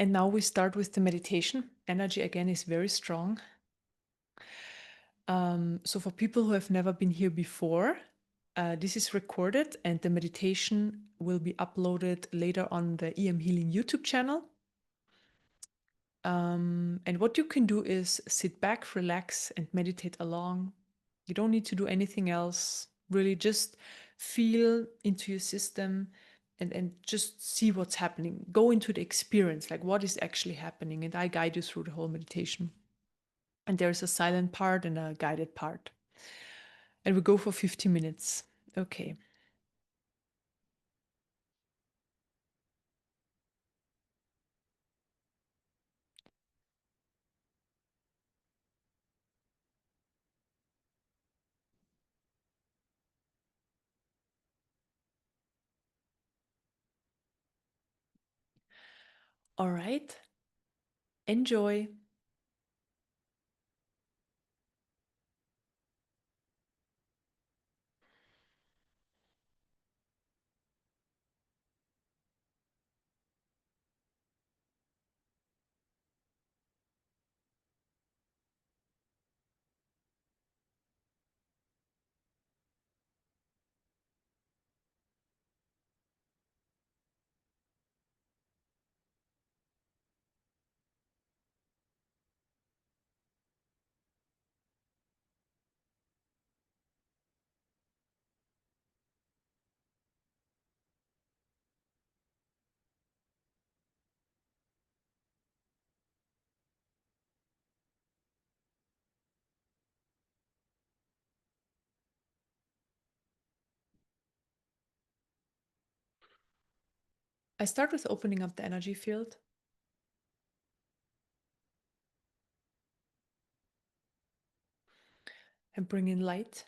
And now we start with the meditation. Energy again is very strong. So for people who have never been here before, this is recorded and the meditation will be uploaded later on the EM Healing YouTube channel. And what you can do is sit back, relax, and meditate along. You don't need to do anything else. Really just feel into your system and just see what's happening. Go into the experience, like what is actually happening. And I guide you through the whole meditation. And there's a silent part and a guided part. And we go for 50 minutes. Okay. All right. Enjoy. I start with opening up the energy field. And bring in light.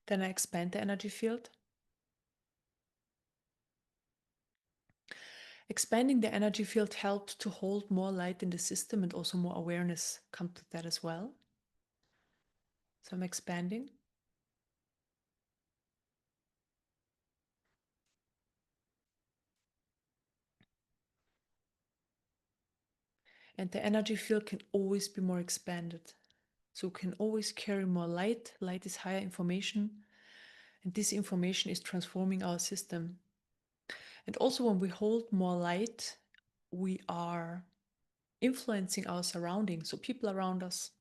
Then I expand the energy field. Expanding the energy field helped to hold more light in the system and also more awareness come to that as well. So I'm expanding. And the energy field can always be more expanded. So it can always carry more light. Light is higher information. And this information is transforming our system. And also when we hold more light, we are influencing our surroundings. So people around us,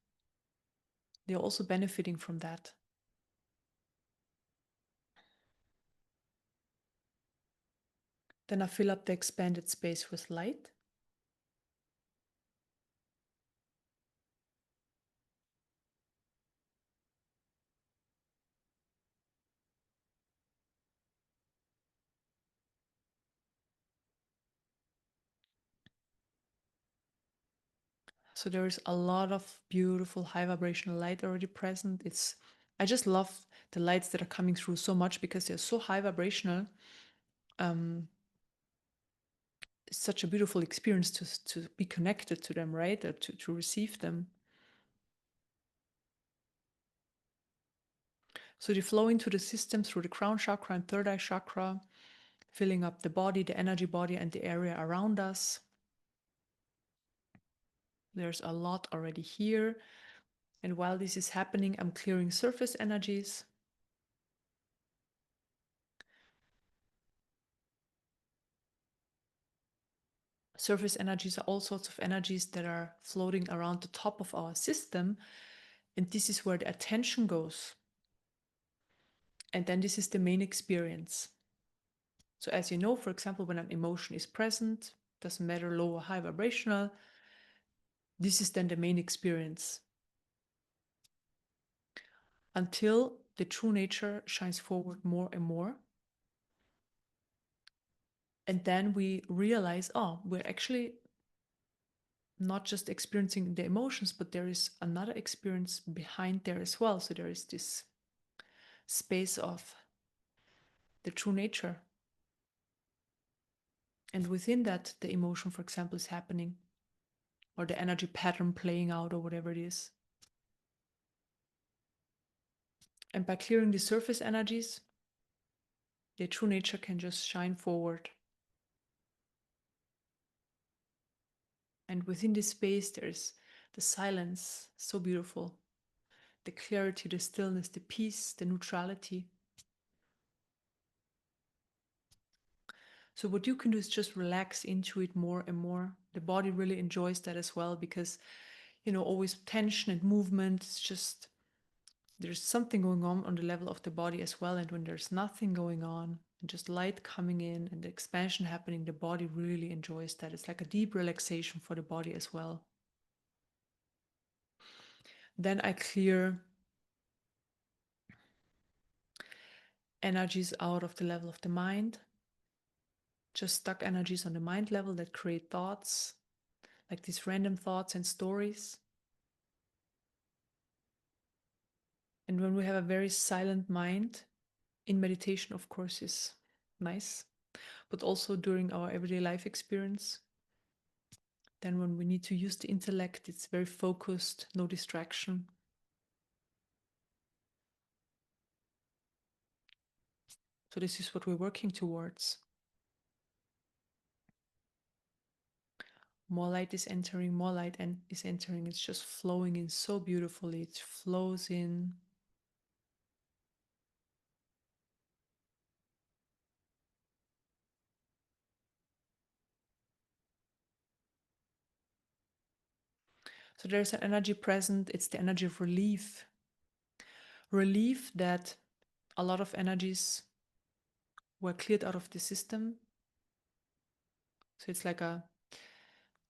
they're also benefiting from that. Then I fill up the expanded space with light. So there is a lot of beautiful high vibrational light already present. I just love the lights that are coming through so much because they're so high vibrational. It's such a beautiful experience to be connected to them, right? Or to receive them. So they flow into the system through the crown chakra and third eye chakra, filling up the body, the energy body, and the area around us. There's a lot already here. And while this is happening, I'm clearing surface energies. Surface energies are all sorts of energies that are floating around the top of our system. And this is where the attention goes. And then this is the main experience. So as you know, for example, when an emotion is present, doesn't matter low or high vibrational, this is then the main experience. Until the true nature shines forward more and more. And then we realize, oh, we're actually not just experiencing the emotions, but there is another experience behind there as well. So there is this space of the true nature. And within that, the emotion, for example, is happening, or the energy pattern playing out, or whatever it is. And by clearing the surface energies, the true nature can just shine forward. And within this space, there's the silence, so beautiful. The clarity, the stillness, the peace, the neutrality. So what you can do is just relax into it more and more. The body really enjoys that as well, because, always tension and movement, it's just, there's something going on the level of the body as well. And when there's nothing going on and just light coming in and the expansion happening, the body really enjoys that. It's like a deep relaxation for the body as well. Then I clear energies out of the level of the mind, just stuck energies on the mind level that create thoughts, like these random thoughts and stories. And when we have a very silent mind, in meditation, of course, is nice, but also during our everyday life experience, then when we need to use the intellect, it's very focused, no distraction. So this is what we're working towards. More light is entering, more light is entering. It's just flowing in so beautifully. It flows in. So there's an energy present. It's the energy of relief. Relief that a lot of energies were cleared out of the system. So it's like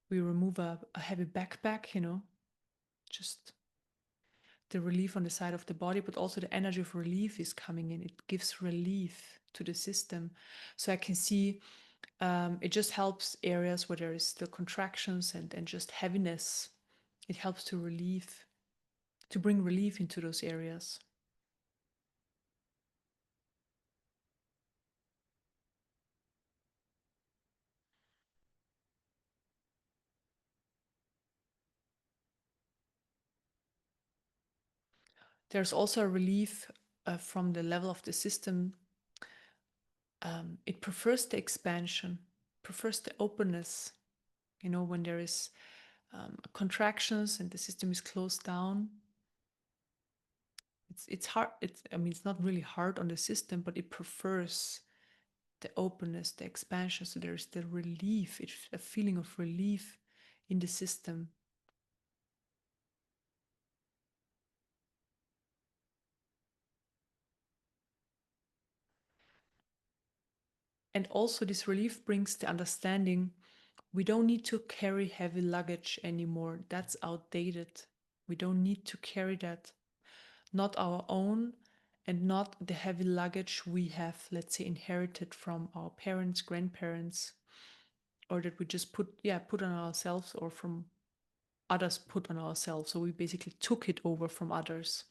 we remove a heavy backpack, just the relief on the side of the body, but also the energy of relief is coming in. It gives relief to the system. So I can see it just helps areas where there is still contractions and just heaviness. It helps to bring relief into those areas. There's also a relief from the level of the system. It prefers the expansion, prefers the openness. When there is contractions and the system is closed down, it's hard. It's not really hard on the system, but it prefers the openness, the expansion. So there's the relief, it's a feeling of relief in the system. And also this relief brings the understanding we don't need to carry heavy luggage anymore. That's outdated. We don't need to carry that. Not our own, and not the heavy luggage we have, let's say, inherited from our parents, grandparents, or that we just put on ourselves, or from others put on ourselves. So we basically took it over from others.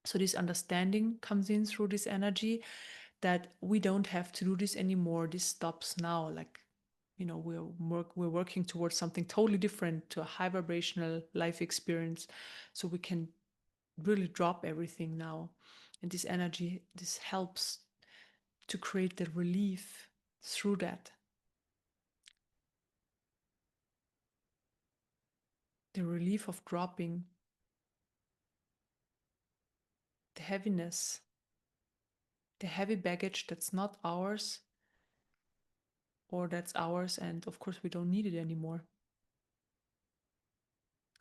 So this understanding comes in through this energy that we don't have to do this anymore. This stops now. Like, we're working towards something totally different, to a high vibrational life experience. So we can really drop everything now. And this energy, this helps to create the relief through that. The relief of dropping the heaviness, the heavy baggage that's not ours, or that's ours, and of course we don't need it anymore.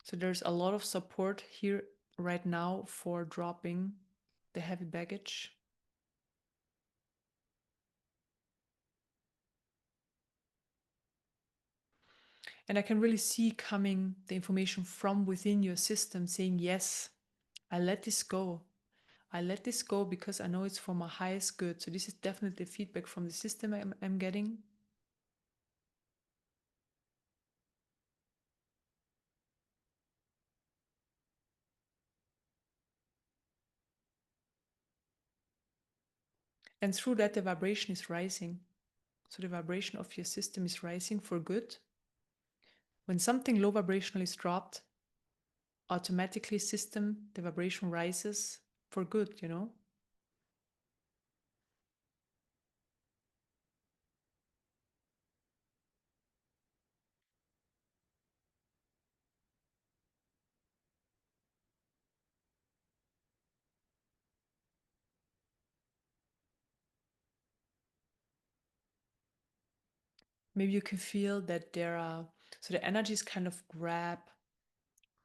So there's a lot of support here right now for dropping the heavy baggage. And I can really see coming the information from within your system saying, yes, I let this go. I let this go because I know it's for my highest good. So this is definitely feedback from the system I'm getting. And through that, the vibration is rising. So the vibration of your system is rising for good. When something low vibrational is dropped, automatically system, the vibration rises for good, you know? Maybe you can feel that there are, so the energies kind of grab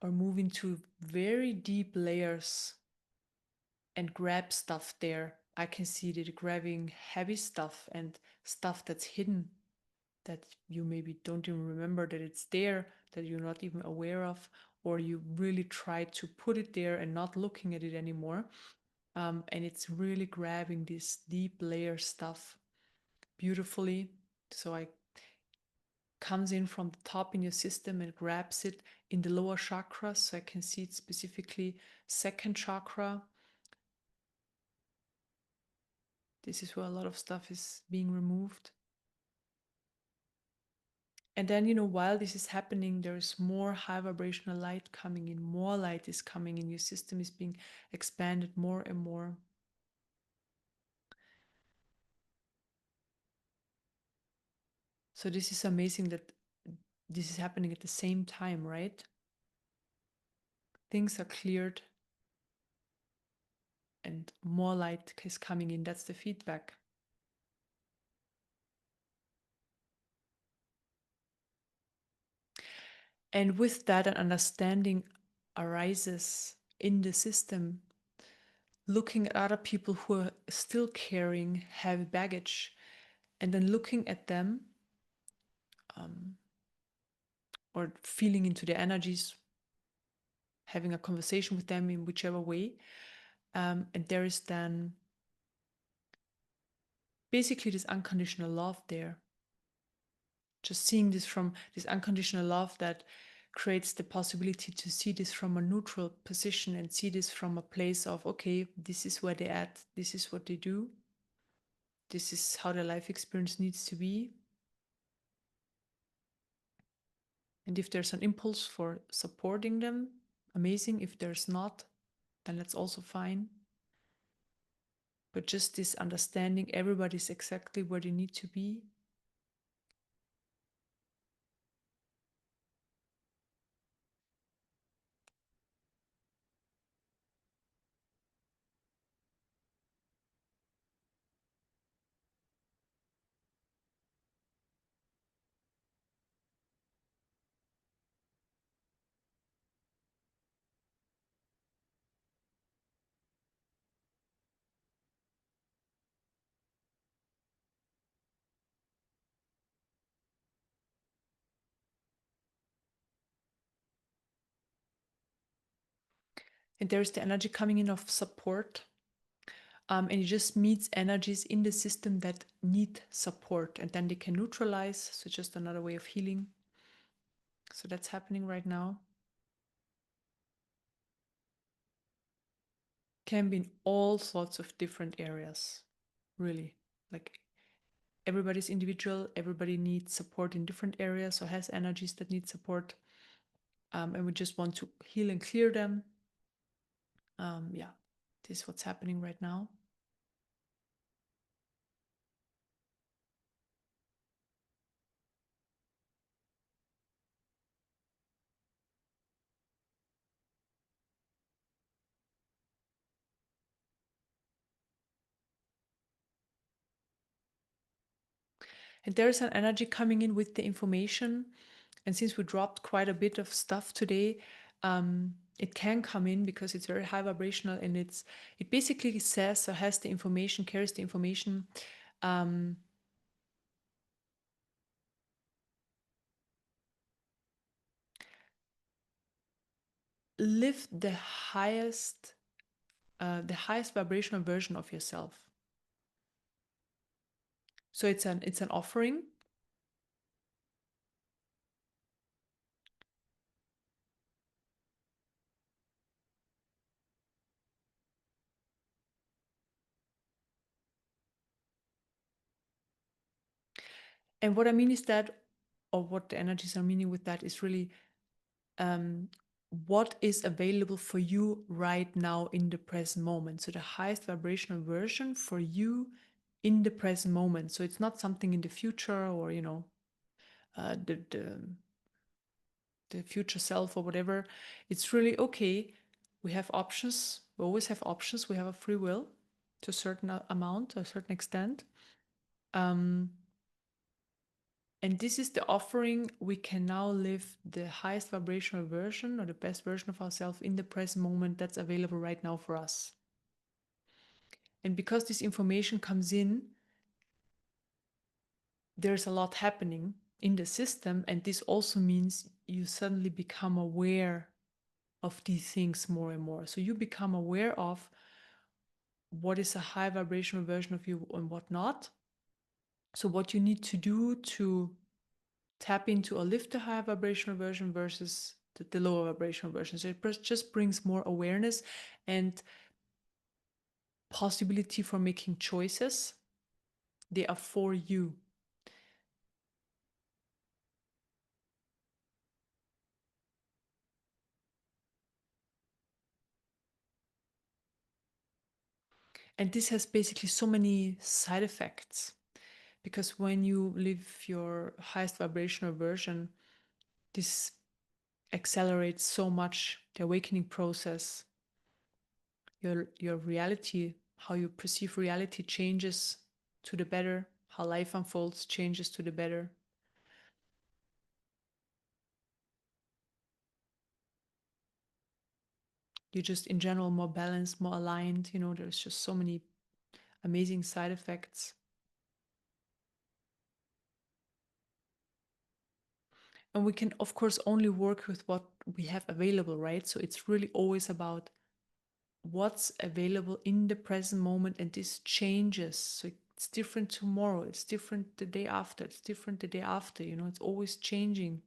or move into very deep layers and grab stuff there. I can see that grabbing heavy stuff and stuff that's hidden, that you maybe don't even remember that it's there, that you're not even aware of, or you really try to put it there and not looking at it anymore. And it's really grabbing this deep layer stuff beautifully. So I comes in from the top in your system and grabs it in the lower chakras. So I can see it specifically second chakra. This is where a lot of stuff is being removed. And then, while this is happening, there's more high vibrational light coming in, more light is coming in, your system is being expanded more and more. So this is amazing that this is happening at the same time, right? Things are cleared and more light is coming in. That's the feedback. And with that, an understanding arises in the system, looking at other people who are still carrying heavy baggage, and then looking at them, or feeling into their energies, having a conversation with them in whichever way. And there is then basically this unconditional love there. Just seeing this from this unconditional love that creates the possibility to see this from a neutral position and see this from a place of, okay, this is where they're at, this is what they do, this is how their life experience needs to be. And if there's an impulse for supporting them, amazing. If there's not, then that's also fine. But just this understanding everybody's exactly where they need to be. And there's the energy coming in of support. And it just meets energies in the system that need support, and then they can neutralize. So just another way of healing. So that's happening right now. Can be in all sorts of different areas, really. Like everybody's individual, everybody needs support in different areas or has energies that need support. And we just want to heal and clear them. Yeah, this is what's happening right now. And there's an energy coming in with the information. And since we dropped quite a bit of stuff today, it can come in because it's very high vibrational, and it basically says or has the information, carries the information. Live the highest vibrational version of yourself. So it's an offering. And what I mean is that, or what the energies are meaning with that is really um, what is available for you right now in the present moment. So the highest vibrational version for you in the present moment. So it's not something in the future, or uh, the, the the future self or whatever. It's really okay. We have options. We always have options. We have a free will to a certain amount, to a certain extent. Um, and this is the offering. We can now live the highest vibrational version or the best version of ourselves in the present moment that's available right now for us. And because this information comes in, there's a lot happening in the system. And this also means you suddenly become aware of these things more and more. So you become aware of what is a high vibrational version of you and what not. So what you need to do to tap into or lift the higher vibrational version versus the lower vibrational version. So it just brings more awareness and possibility for making choices. They are for you. And this has basically so many side effects, because when you live your highest vibrational version, this accelerates so much the awakening process. Your reality, how you perceive reality, changes to the better. How life unfolds changes to the better. You're just in general more balanced, more aligned. There's just so many amazing side effects. And we can, of course, only work with what we have available, right? So it's really always about what's available in the present moment, and this changes. So it's different tomorrow, it's different the day after, it's different the day after, it's always changing.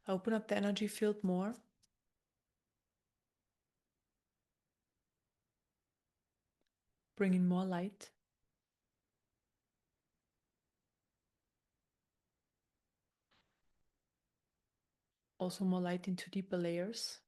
I open up the energy field more. Bring in more light. Also more light into deeper layers.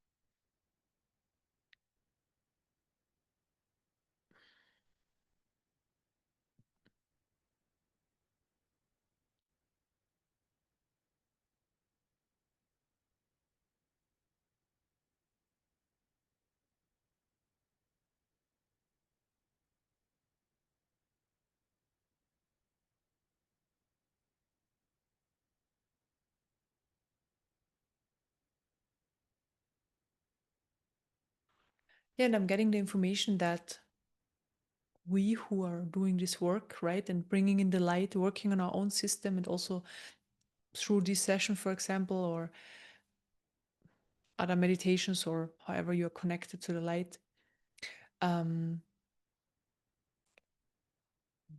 Yeah, and I'm getting the information that we who are doing this work, right, and bringing in the light, working on our own system, and also through this session, for example, or other meditations, or however you're connected to the light, um,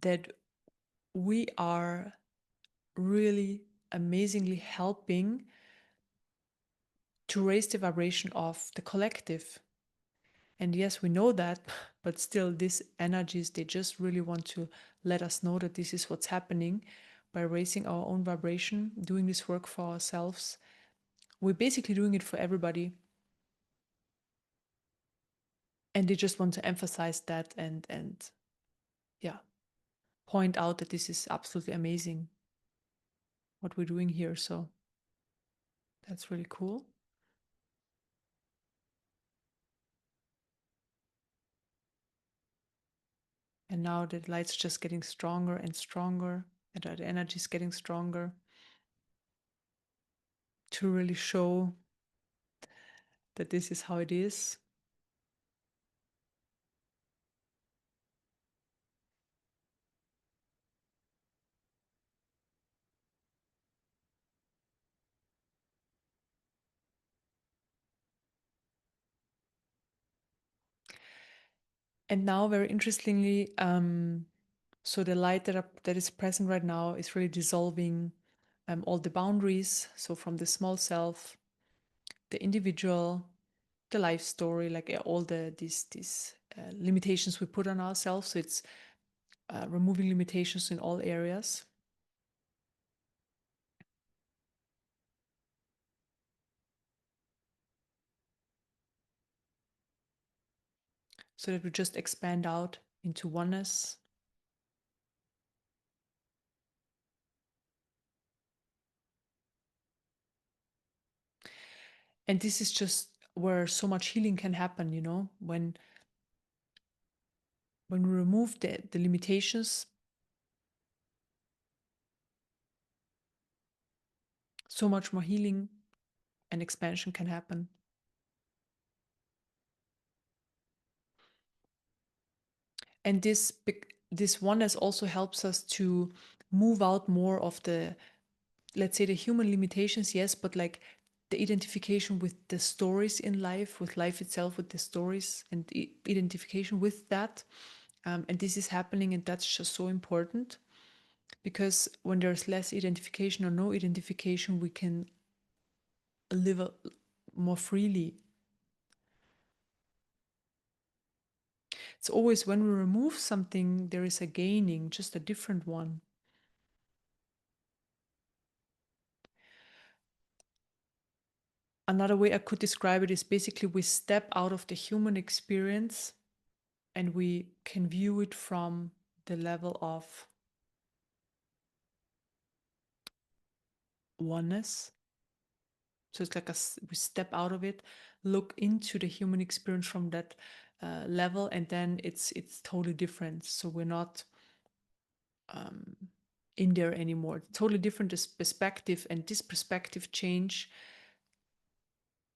that we are really amazingly helping to raise the vibration of the collective. And yes, we know that, but still, these energies, they just really want to let us know that this is what's happening by raising our own vibration, doing this work for ourselves. We're basically doing it for everybody. And they just want to emphasize that and yeah, point out that this is absolutely amazing what we're doing here. So that's really cool. And now the light's just getting stronger and stronger, and the energy is getting stronger to really show that this is how it is. And now, very interestingly, so the light that is present right now is really dissolving all the boundaries. So from the small self, the individual, the life story, like all these limitations we put on ourselves. So it's removing limitations in all areas, so that we just expand out into oneness. And this is just where so much healing can happen, when we remove the limitations, so much more healing and expansion can happen. And this oneness also helps us to move out more of the, let's say, the human limitations, yes, but like the identification with the stories in life, with life itself, with the stories, and identification with that. And this is happening, and that's just so important, because when there's less identification or no identification, we can live more freely. It's always when we remove something, there is a gaining, just a different one. Another way I could describe it is basically we step out of the human experience and we can view it from the level of oneness. So it's like we step out of it, look into the human experience from that level, and then it's totally different. So we're not um, in there anymore. Totally different this perspective, and this perspective change.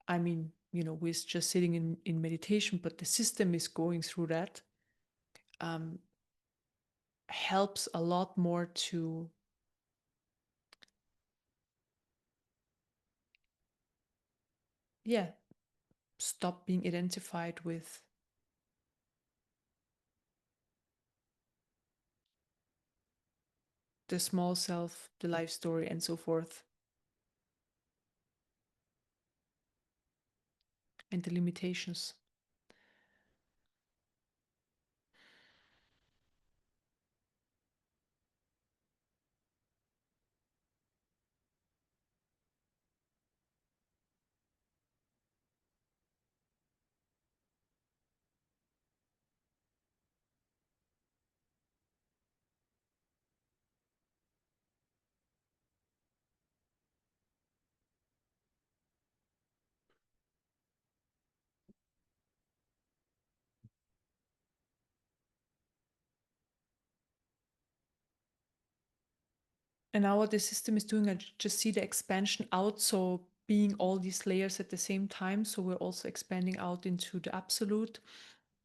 I mean, we're just sitting in meditation, but the system is going through that. Um, Helps a lot more to, yeah, stop being identified with the small self, the life story, and so forth, and the limitations. And now what the system is doing, I just see the expansion out. So being all these layers at the same time. So we're also expanding out into the absolute.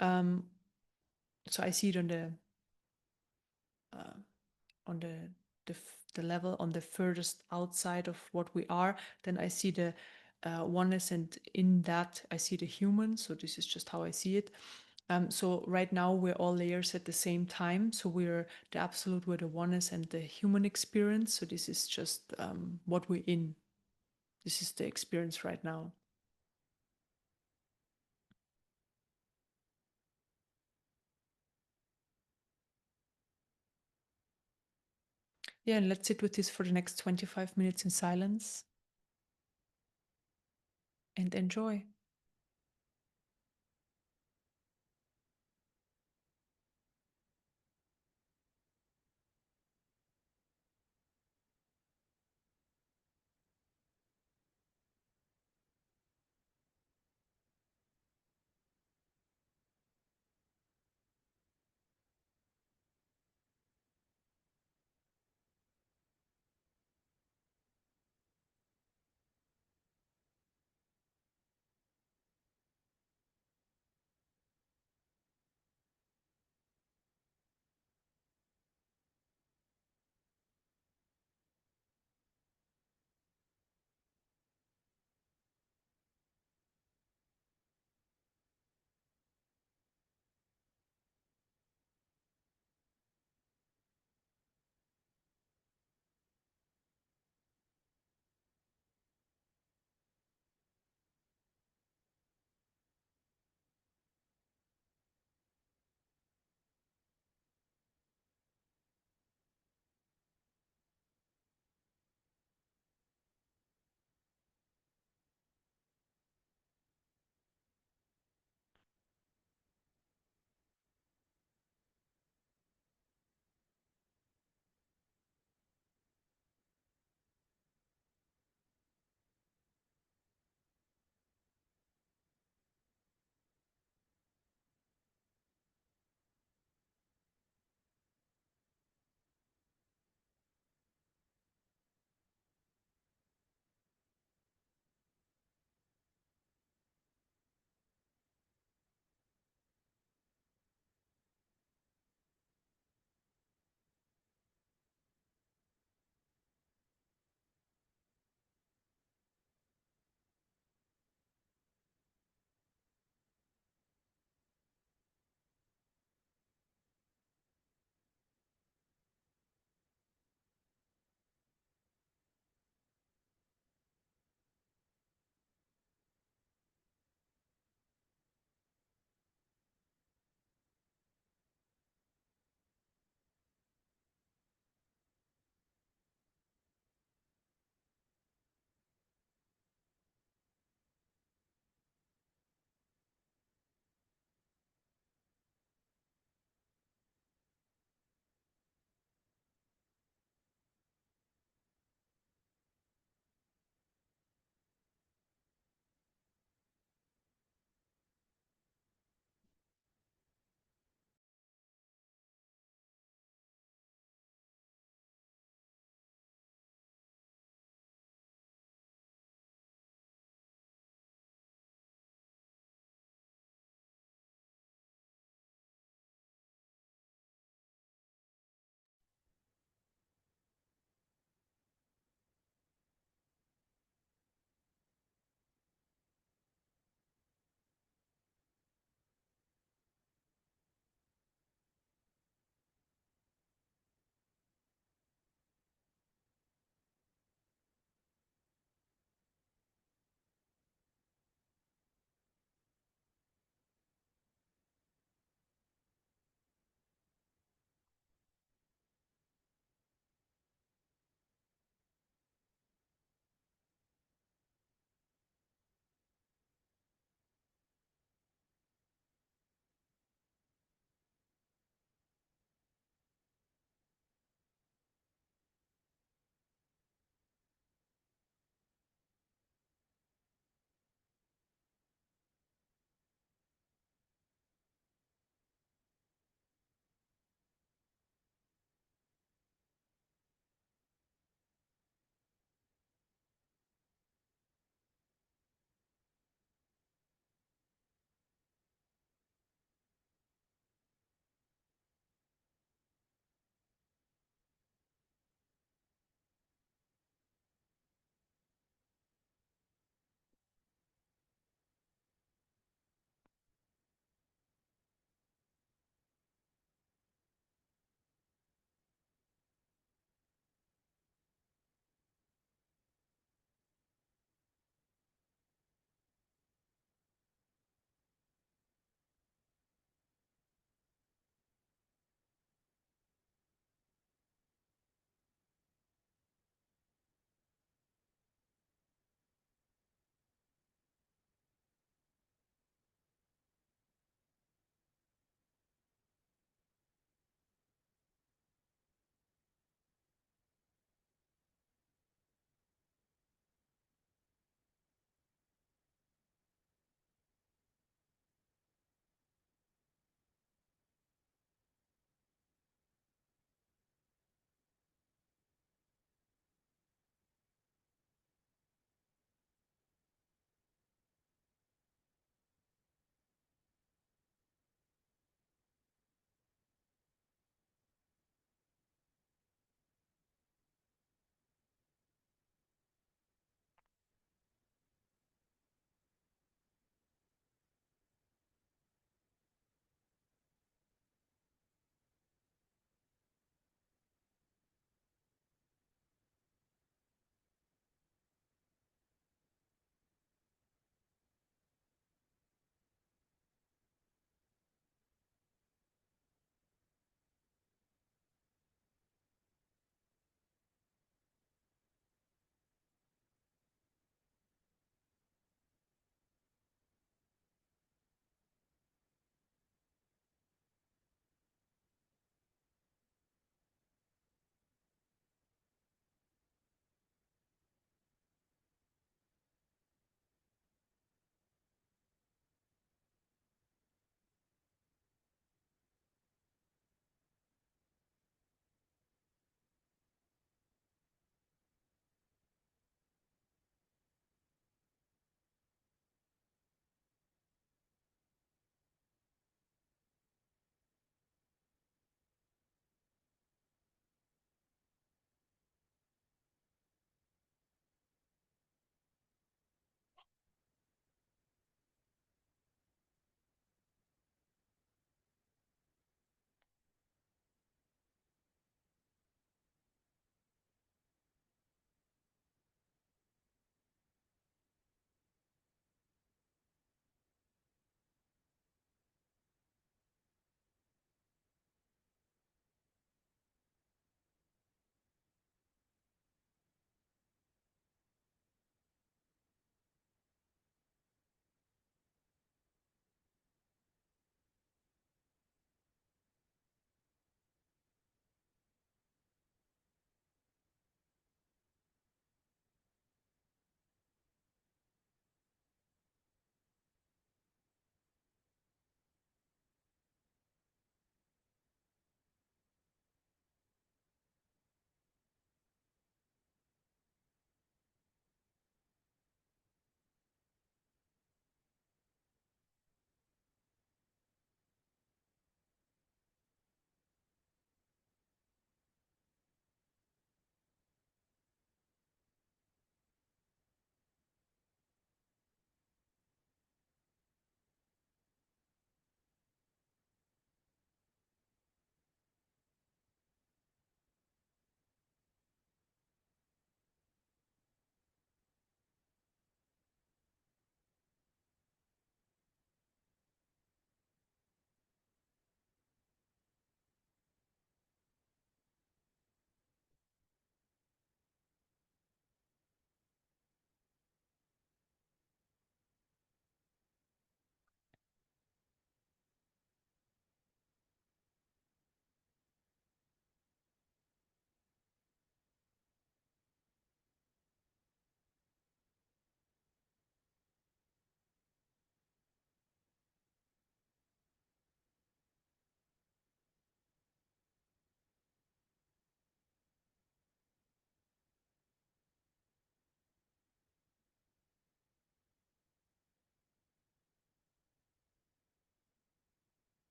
Um, so I see it uh, on the level on the furthest outside of what we are. Then I see the oneness, and in that I see the human. So this is just how I see it. So right now we're all layers at the same time. So we're the absolute, we're the oneness, and the human experience. So this is just what we're in. This is the experience right now. Yeah, and let's sit with this for the next 25 minutes in silence and enjoy.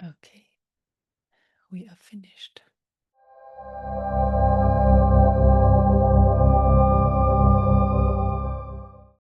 Okay, we are finished.